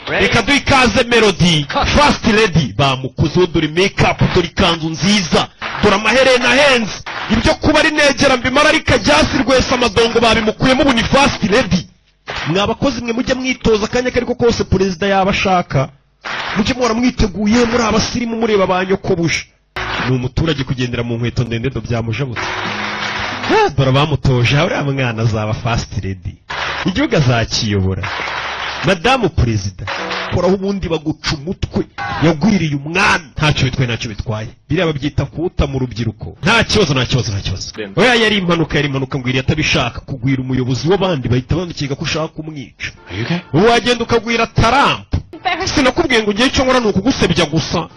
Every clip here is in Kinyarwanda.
reka duhe ikaze Melody First Lady. Bamukozeho dore make-up, dore ikanzu nziza, dore amaherena ahenze. Ibyo kuba ari negera mbimara ariko ajyasi rwese amadongo babimukuyemo. Ubu ni First Lady. Mwabakozi mwe mujye mwitoza akanya kariko kose perezida yabashaka, mujye muhora mwiteguye muri abasirimu mureba abanyokobuje. Ni umuturage kugendera mu nkweto ndende do byamujabutse. Dore bamutoje uriya mwana azaba First Lady, igihugu azakiyobora. Madamu Perezida, koraho ubundi baguca umutwe, yagwiririye umwami. Ntacyo bitwaye biriya babyita kuwuta mu rubyiruko. Nta kibazo. Oya yari impanuka ngwiriye atabishaka kugwira umuyobozi w'abandi bahita bandikeka ko ushaka kumwica. Ubu wagenda ukagwira Trump. Sinakubwiye ngo ugiye cyo nkora ni ukugusebya gusa.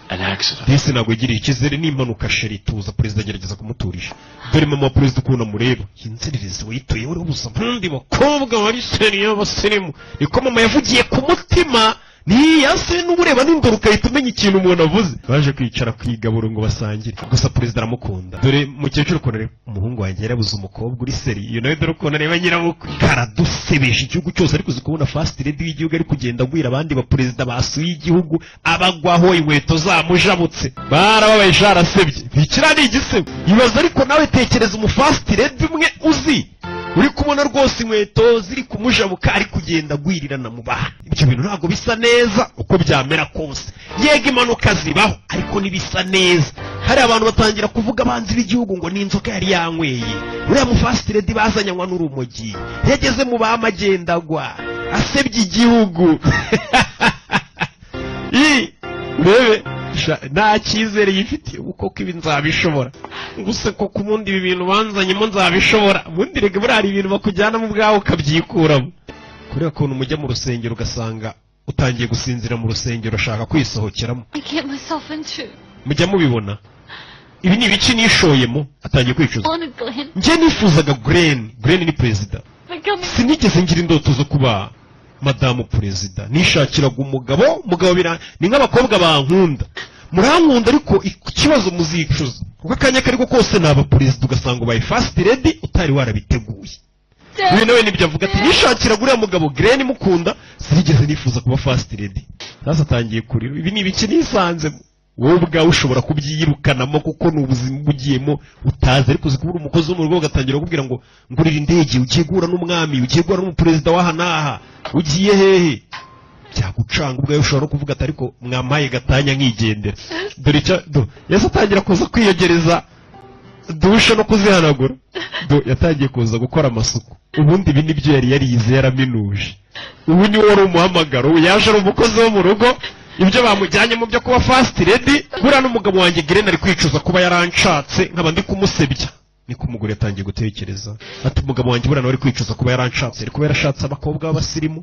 Mbese ntabwo yigiriye icyizere n'impanuka sheri tuza perezida agerageza kumuturisha. Dore mama wa perezida ukuntu amureba, inzererezi witoye uri ubusa ntundi bakobwa bari seri y'abasirimu. Niko mama yavugiye ku mutima, niyase n'ubureba n'indoro ukahita umenya ikintu umuntu avuze. Baje kwicara kwigaburo ngo basangire, gusa perezida aramukunda. Dore mukecuru ukuntu umuhungu wanjye yarabuze umukobwa uri seri, iyo nawe dore ukuntu areba nyirabukwe. Karadusebeje igihugu cyose, ariko uzi kubona First Lady w'igihugu ari kugenda agwira abandi ba perezida basuye igihugu abagwaho inkweto zamujabutse. Barababaye jarasebye, bikira ni igisebo. Ibaza ariko nawe tekereza umu First Lady umwe uzi uri kubona rwose inkweto ziri kumujabuka ari kugenda agwirirana mu baha. Ibyo bintu ntabwo bisa neza uko byamera kose. Yega impanuka zibaho ariko nibisa neza. Hari abantu batangira kuvuga abanzi b'igihugu ngo ni inzoka yari yanyweye. Uriya mu First Lady bazanyanywa n'urumogi, yageze mu bamagendagwa asebye igihugu. Bebe nta cyizere yifitiye uko ibi nzabishobora. Gusa ko kubundi ibi bintu banzanyemo nzabishobora. Ubundi rege buri hari ibintu bakujyana mu bwawe ukabyikuramo. Kureba ukuntu mujya mu rusengero ugasanga utangiye gusinzira mu rusengero ushaka kwisohokeramo. Mujya mubibona ibi ni ibiki nishoyemo atangiye kwicuza. Njye nifuzaga Glenn ni perezida. Sinigeze ngira indoto zo kuba Madamu Perezida. Nishakiraga umugabo ni nk'abakobwa bankunda. Murankunda ariko ikibazo muzicuza. Kuko akanya kariko kose naba perezida ugasanga ubaye First Lady utari warabiteguye. Uyu nawe nibyo avuga ati nishakiraga uriya mugabo Glenn mukunda, sinigeze nifuza kuba First Lady. Sasa atangiye kurira. Ibi ni ibiki nisanzemo. Wowe ubwawe ushobora kubyirukanamo kuko n'ubuzima bugiyemo utazi, ariko uzikubura umukozi wo mu rugo ugatangira kubwira ngo ngurira indege, ugiye guhura n'umwami, ugiye guhura n'umuperezida w'aha n'aha, ugiye hehe. Byagucanga ubwawe ushobora no kuvuga ati ariko mwamaye gatanya nkigendera. Dore Yesu atangira kuza kwiyegereza dushe no kuzihanagura. Yatangiye kuza gukora amasuku. Ubundi ibi nibyo yari yarize yaraminuje. Ubu ni wari umuhamagaro, yaje ari umukozi wo mu rugo. Ibyo bamujyanye mu byo kuba First Lady. Buriya n'umugabo wanjye Glenn ari kwicuza kuba yaranshatse nkaba ndi kumusebya. Niko umugore yatangiye gutekereza ati umugabo wanjye buriya nawe ari kwicuza kuba yaranshatse, ari kuba yarashatse abakobwa b'abasirimu.